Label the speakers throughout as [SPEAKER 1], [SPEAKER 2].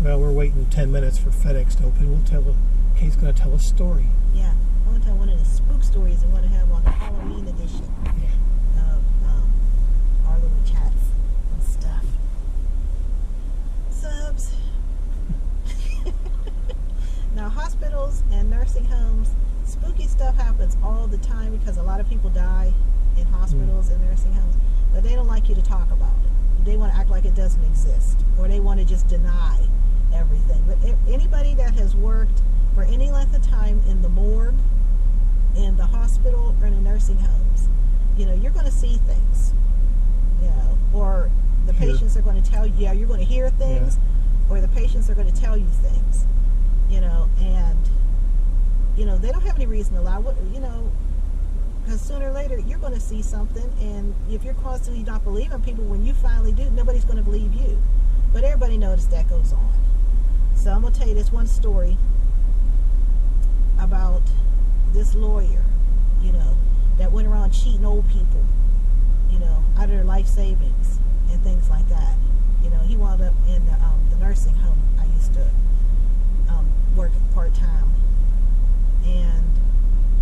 [SPEAKER 1] Well, we're waiting 10 minutes for FedEx to open. Kate's going to tell a story.
[SPEAKER 2] Yeah, I want to tell one of the spook stories I'm going to have on the Halloween edition of our little chats and stuff. Subs. Now, hospitals and nursing homes, spooky stuff happens all the time because a lot of people die in hospitals and nursing homes, but they don't like you to talk about it. They want to act like it doesn't exist, or they want to just deny everything. But anybody that has worked for any length of time in the morgue, in the hospital, or in the nursing homes, you're going to see things, or the patients are going to tell you, you're going to hear things, or the patients are going to tell you things, and they don't have any reason to lie, because sooner or later you're going to see something, and if you're constantly not believing people, when you finally do, nobody's going to believe you. But everybody knows that goes on. So I'm going to tell you this one story about this lawyer, that went around cheating old people, out of their life savings and things like that. He wound up in the nursing home I used to work part-time, and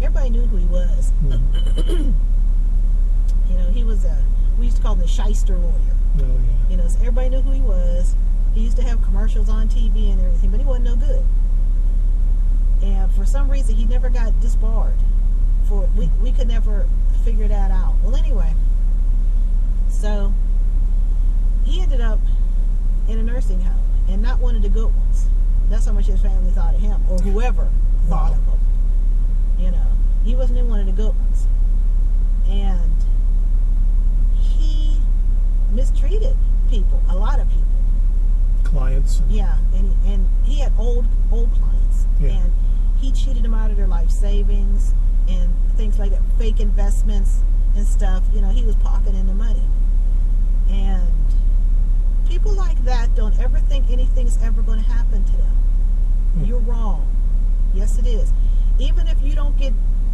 [SPEAKER 2] everybody knew who he was. He was we used to call him the shyster lawyer.
[SPEAKER 1] Oh, yeah.
[SPEAKER 2] So everybody knew who he was. He used to have commercials on TV and everything, but he wasn't no good. And for some reason, he never got disbarred. We could never figure that out. Well, anyway, so he ended up in a nursing home, and not one of the good ones. That's how much his family thought of him, or whoever thought of him. He wasn't in one of the good ones. And he mistreated people, a lot of people.
[SPEAKER 1] Clients.
[SPEAKER 2] And he had old clients.
[SPEAKER 1] Yeah.
[SPEAKER 2] And he cheated them out of their life savings and things like that, fake investments and stuff. He was pocketing the money. And people like that don't ever think anything's ever going to happen to them. You're wrong. Yes, it is. Even if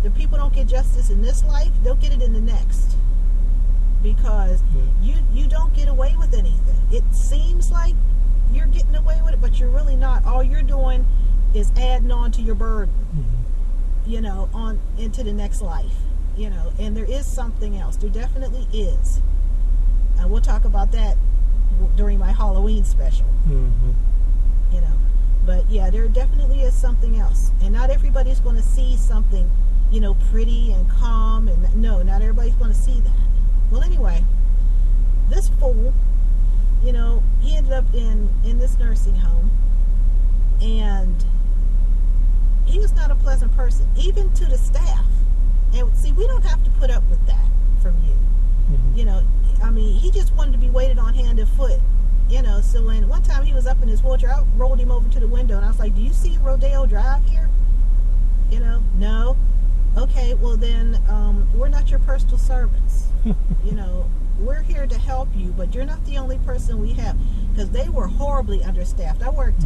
[SPEAKER 2] the people don't get justice in this life, they'll get it in the next. Because you don't get away with anything. It seems like you're getting away with it, but you're really not. All you're doing is adding on to your burden, on into the next life, and there is something else. There definitely is. And we'll talk about that during my Halloween special. But yeah, there definitely is something else. And not everybody's going to see something, pretty and calm. And no, not everybody's going to see that. Well, anyway, this fool, he ended up in this nursing home. And he was not a pleasant person, even to the staff. And see, we don't have to put up with that from you. He just wanted to be waited on hand and foot. So when one time he was up in his wheelchair, I rolled him over to the window and I was like, "Do you see Rodeo Drive here?" No. Okay, well then, we're not your personal servants. We're here to help you, but you're not the only person we have. Because they were horribly understaffed. I worked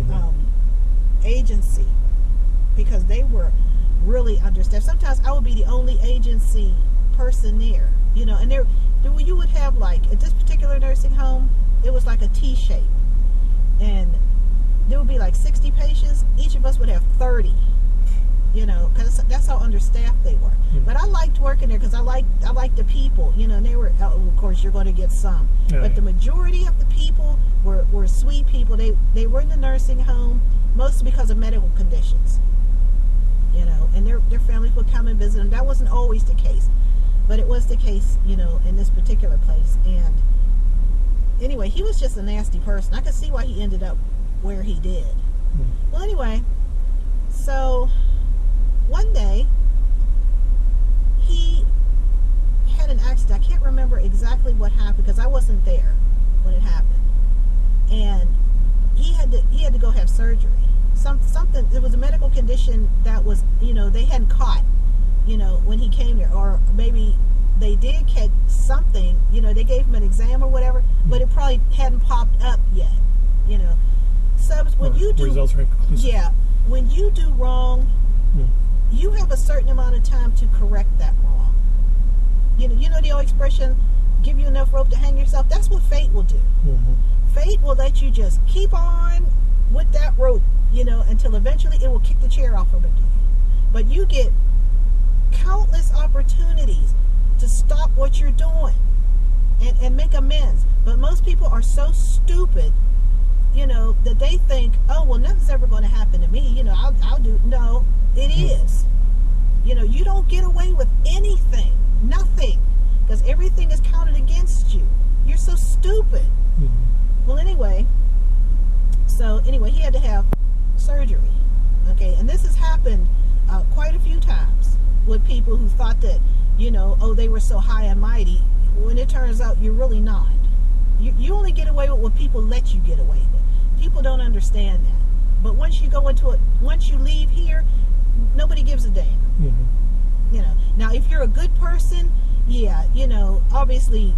[SPEAKER 2] agency because they were really understaffed. Sometimes I would be the only agency person there. And there you would have, like, at this particular nursing home, it was like a T shape, and there would be like 60 patients. Each of us would have 30, because that's how understaffed they were. But I liked working there because I liked the people, and they were, of course you're going to get some, but the majority of the people were sweet people. They were in the nursing home mostly because of medical conditions, and their families would come and visit them. That wasn't always the case, but it was the case, in this particular place. And anyway, he was just a nasty person. I could see why he ended up where he did. Well, anyway, so one day he had an accident. I can't remember exactly what happened because I wasn't there when it happened. And he had to go have surgery. Something. It was a medical condition that was, they hadn't caught, when he came there, or maybe they did catch something, they gave him an exam or whatever, but it probably hadn't popped up yet, So when you do,
[SPEAKER 1] results are inconclusive.
[SPEAKER 2] Yeah, when you do wrong, you have a certain amount of time to correct that wrong. You know the old expression, give you enough rope to hang yourself? That's what fate will do. Fate will let you just keep on with that rope, until eventually it will kick the chair off of you. But you get countless opportunities to stop what you're doing and make amends. But most people are so stupid, that they think, oh, well, nothing's ever going to happen to me. I'll do. No, it is. You don't get away with anything, nothing, because everything is counted against you. You're so stupid. Well, anyway, he had to have surgery. Okay, and this has happened quite a few times with people who thought that, they were so high and mighty, when it turns out you're really not. You only get away with what people let you get away with. People don't understand that. But once you go into it, once you leave here, nobody gives a damn. Now if you're a good person, yeah, obviously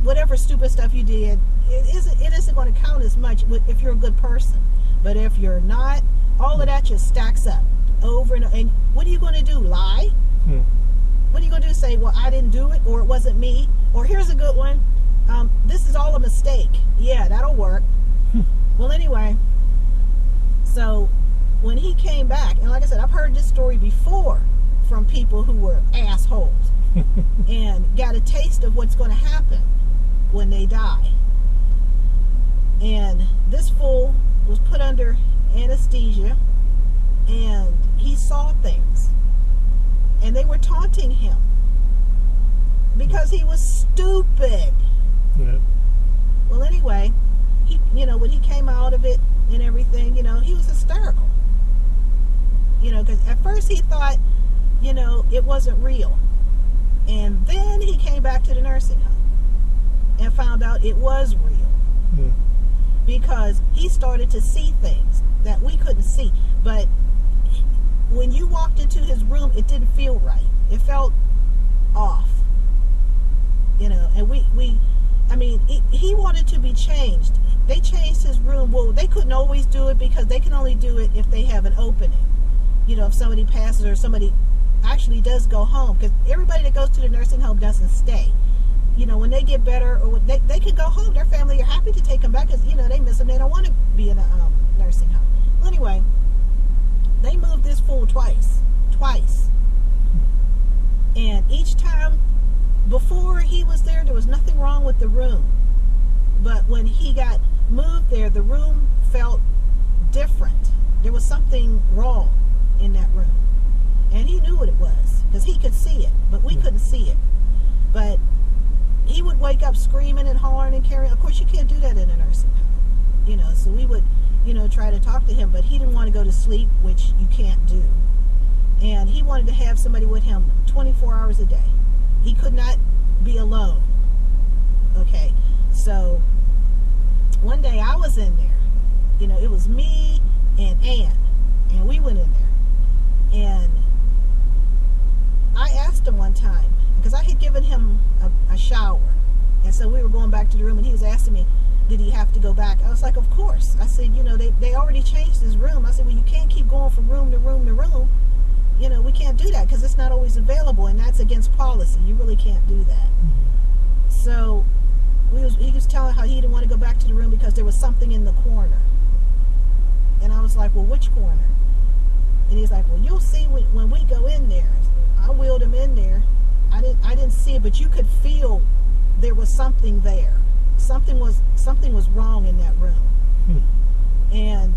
[SPEAKER 2] whatever stupid stuff you did, it isn't going to count as much if you're a good person. But if you're not, all of that just stacks up over and over. And what are you going to do? Lie? What are you going to do? Say, well, I didn't do it, or it wasn't me, or here's a good one. This is all a mistake. Yeah, that'll work. Well, anyway, so when he came back, and like I said, I've heard this story before from people who were assholes and got a taste of what's going to happen when they die. And this fool was put under anesthesia, and he saw things, and they were taunting him because he was stupid.
[SPEAKER 1] Yeah.
[SPEAKER 2] Well, anyway, when he came out of it and everything, he was hysterical. Because at first he thought, it wasn't real. And then he came back to the nursing home and found out it was real. Because he started to see things that we couldn't see. But when you walked into his room, it didn't feel right. It felt off. And he wanted to be changed. They changed his room. Well, they couldn't always do it because they can only do it if they have an opening. If somebody passes or somebody actually does go home, because everybody that goes to the nursing home doesn't stay. When they get better, or they can go home. Their family are happy to take them back because, they miss them. They don't want to be in a nursing home. Well, anyway, they moved this fool twice. And each time before he was there was nothing wrong with the room. But when he got moved there, the room felt different. There was something wrong in that room. And he knew what it was because he could see it, but we couldn't see it. But he would wake up screaming and hollering and carrying. Of course, you can't do that in a nursing home. So we would, try to talk to him, but he didn't want to go to sleep, which you can't do. And he wanted to have somebody with him 24 hours a day. He could not be alone. Okay, so one day I was in there. It was me and Ann, and we went in there. And I asked him one time, because I had given him a shower. And so we were going back to the room, and he was asking me, did he have to go back? I was like, of course. I said, they already changed his room. I said, well, you can't keep going from room to room to room. We can't do that because it's not always available, and that's against policy. You really can't do that. So he was telling how he didn't want to go back to the room because there was something in the corner. And I was like, well, which corner? And he's like, well, you'll see when we go in there. I wheeled him in there. I didn't see it, but you could feel there was something there. Something was wrong in that room. And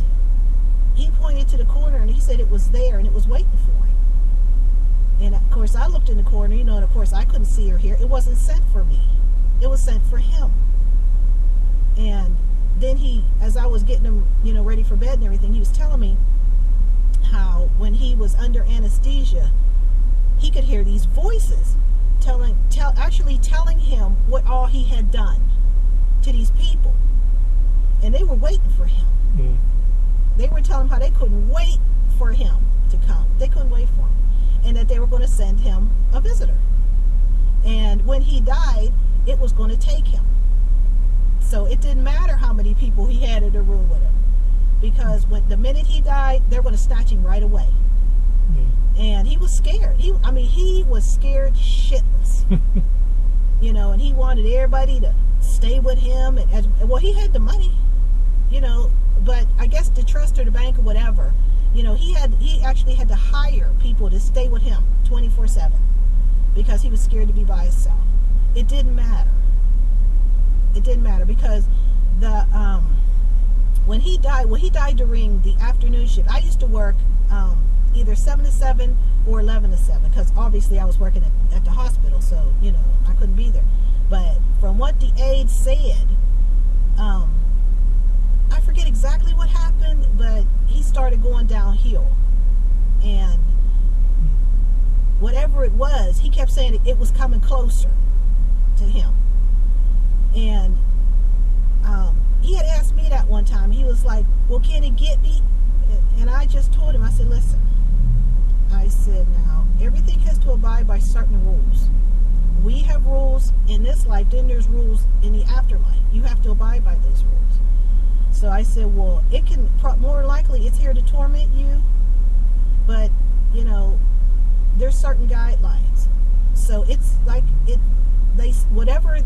[SPEAKER 2] he pointed to the corner, and he said it was there, and it was waiting for him. And of course, I looked in the corner, and of course, I couldn't see or hear. It wasn't sent for me. It was sent for him. And then as I was getting him, ready for bed and everything, he was telling me how when he was under anesthesia, he could hear these voices actually telling him what all he had done to these people. And they were waiting for him. They were telling him how they couldn't wait for him to come. They couldn't wait for him. And that they were going to send him a visitor. And when he died, it was going to take him. So it didn't matter how many people he had in the room with him. Because the minute he died, they're going to snatch him right away. And he was scared. He was scared shitless. And he wanted everybody to stay with him. And well, he had the money. but I guess to trust or the bank or whatever, he actually had to hire people to stay with him 24/7 because he was scared to be by himself. It didn't matter. It didn't matter because when he died during the afternoon shift. I used to work either 7 to 7 or 11 to 7 because obviously I was working at the hospital, so I couldn't be there. But from what the aides said, I forget exactly what happened, but he started going downhill, and whatever it was, he kept saying it was coming closer to him. And he had asked me that one time. He was like, well, can it get me? And I just told him, I said, listen, I said, now, everything has to abide by certain rules. We have rules in this life, then there's rules in the afterlife. You have to abide by those rules. So I said, well, it can, more likely it's here to torment you, but, there's certain guidelines. So it's like, whatever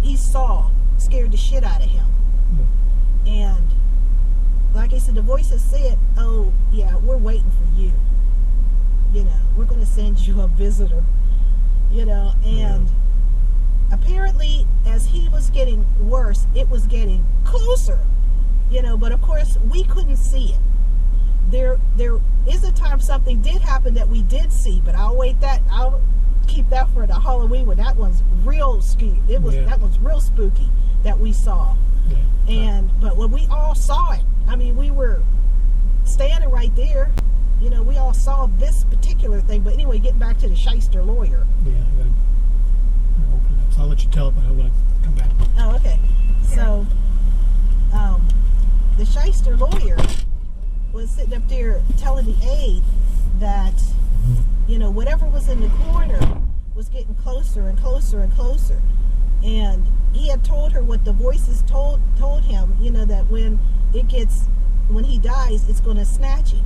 [SPEAKER 2] he saw scared the shit out of him. Mm-hmm. And like I said, the voices said, oh, yeah, we're waiting for you. We're going to send you a visitor. And apparently as he was getting worse, it was getting closer. But of course we couldn't see it. There is a time something did happen that we did see, but I'll keep that for the Halloween one. That one's real scary. That was real spooky that we saw. Yeah. But when we all saw it, we were standing right there. We all saw this particular thing. But anyway, getting back to the shyster lawyer.
[SPEAKER 1] Yeah, I gotta open it up. So I'll let you tell it, but I want to come back.
[SPEAKER 2] Oh, okay. So, the shyster lawyer was sitting up there telling the aide that, whatever was in the corner was getting closer and closer and closer. And he had told her what the voices told him, that when he dies, it's going to snatch him.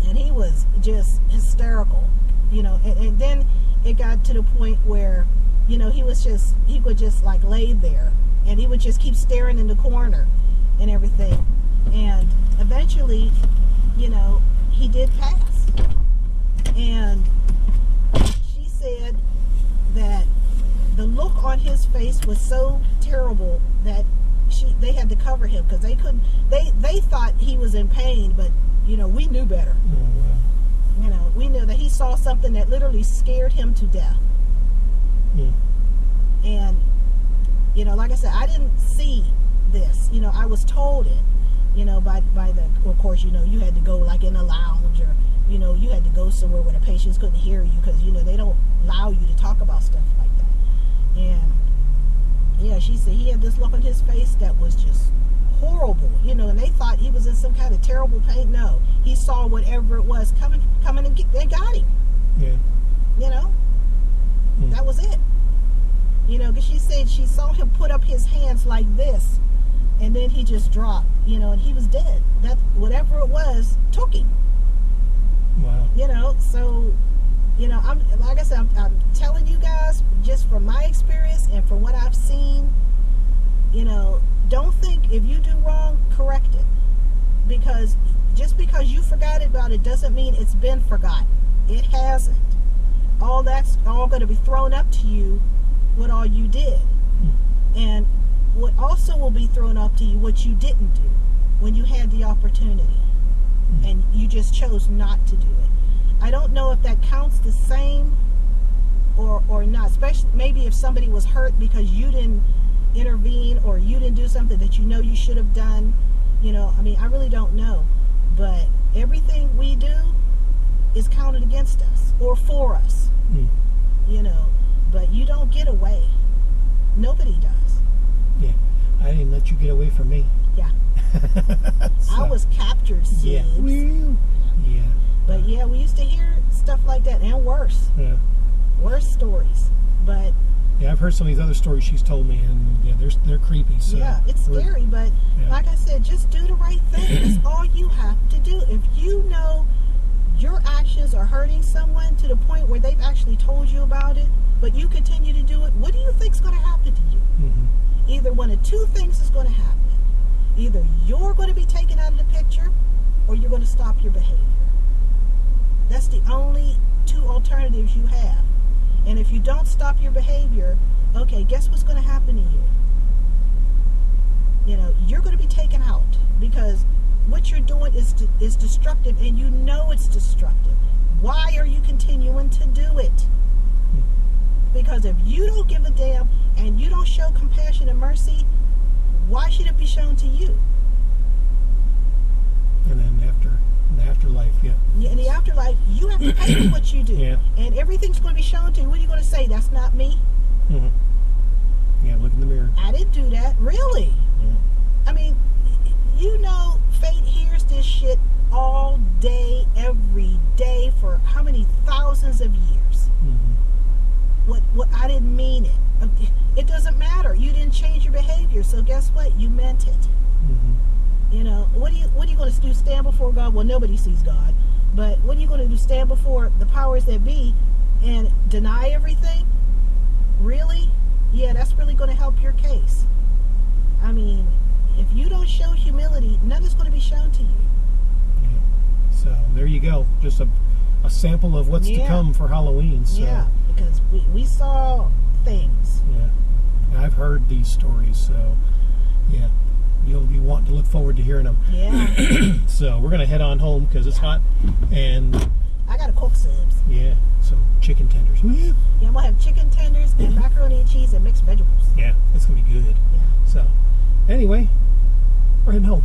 [SPEAKER 2] And he was just hysterical, and then it got to the point where, he would just like lay there and he would just keep staring in the corner and everything. And eventually, he did pass. And she said that the look on his face was so terrible that they had to cover him because they couldn't. They thought he was in pain, but we knew better. Oh, wow. We knew that he saw something that literally scared him to death. Mm. And like I said, I didn't see this. I was told it. By the, of course, you had to go like in a lounge or you had to go somewhere where the patients couldn't hear you because they don't allow you to talk about stuff like that. And yeah, she said he had this look on his face that was just horrible, and they thought he was in some kind of terrible pain. No, he saw whatever it was coming and they got him. Yeah. That was it. Because she said she saw him put up his hands like this, and then he just dropped, and he was dead. That whatever it was took him. Wow. So, I'm like I said, I'm telling you guys just from my experience and from what I've seen. Don't think if you do wrong, correct it. Because just because you forgot about it doesn't mean it's been forgotten. It hasn't. All that's all going to be thrown up to you what all you did. And what also will be thrown up to you what you didn't do when you had the opportunity. And you just chose not to do it. I don't know if that counts the same or not. Especially maybe if somebody was hurt because you didn't intervene or you didn't do something that you should have done. I really don't know. But everything we do is counted against us or for us. But you don't get away. Nobody does. Yeah.
[SPEAKER 1] I didn't let you get away from me.
[SPEAKER 2] Yeah. So, I was captured, Sid.
[SPEAKER 1] Yeah.
[SPEAKER 2] But yeah, we used to hear stuff like that and worse. Yeah. Worse stories. But
[SPEAKER 1] yeah, I've heard some of these other stories she's told me, and yeah, they're creepy. So
[SPEAKER 2] yeah, it's scary, but like I said, just do the right thing. That's all you have to do. If you know your actions are hurting someone to the point where they've actually told you about it, but you continue to do it, what do you think's going to happen to you? Mm-hmm. Either one of two things is going to happen. Either you're going to be taken out of the picture or you're going to stop your behavior. That's the only two alternatives you have. And if you don't stop your behavior, okay, guess what's going to happen to you? You know, you're going to be taken out because what you're doing is destructive, and you know it's destructive. Why are you continuing to do it? Because if you don't give a damn and you don't show compassion and mercy, why should it be shown to you?
[SPEAKER 1] And then in the afterlife, yeah.
[SPEAKER 2] In the afterlife, you have to pay for what you do.
[SPEAKER 1] Yeah.
[SPEAKER 2] And everything's going to be shown to you. What are you going to say? That's not me?
[SPEAKER 1] Mm-hmm. Yeah, look in the mirror.
[SPEAKER 2] I didn't do that. Really?
[SPEAKER 1] Yeah.
[SPEAKER 2] I mean, you know, fate hears this shit all day, every day for how many thousands of years?
[SPEAKER 1] Mm-hmm.
[SPEAKER 2] What I didn't mean it. It doesn't matter. You didn't change your behavior, so guess what? You meant it.
[SPEAKER 1] Mm-hmm.
[SPEAKER 2] You know, what are you going to do? Stand before God? Well, nobody sees God, but what are you going to do? Stand before the powers that be and deny everything? Really? Yeah, that's really going to help your case. I mean, if you don't show humility, nothing's going to be shown to you.
[SPEAKER 1] Yeah. So there you go. Just a sample of what's to come for Halloween. So.
[SPEAKER 2] Yeah, because we saw things.
[SPEAKER 1] Yeah. And I've heard these stories, so yeah, you'll be wanting to look forward to hearing them.
[SPEAKER 2] Yeah.
[SPEAKER 1] So we're gonna head on home because it's hot, and
[SPEAKER 2] I gotta cook subs.
[SPEAKER 1] yeah, some chicken tenders. Woo!
[SPEAKER 2] Yeah, I'm gonna have chicken tenders and macaroni and cheese and mixed vegetables.
[SPEAKER 1] Yeah, it's gonna be good.
[SPEAKER 2] Yeah.
[SPEAKER 1] So anyway, we're heading home.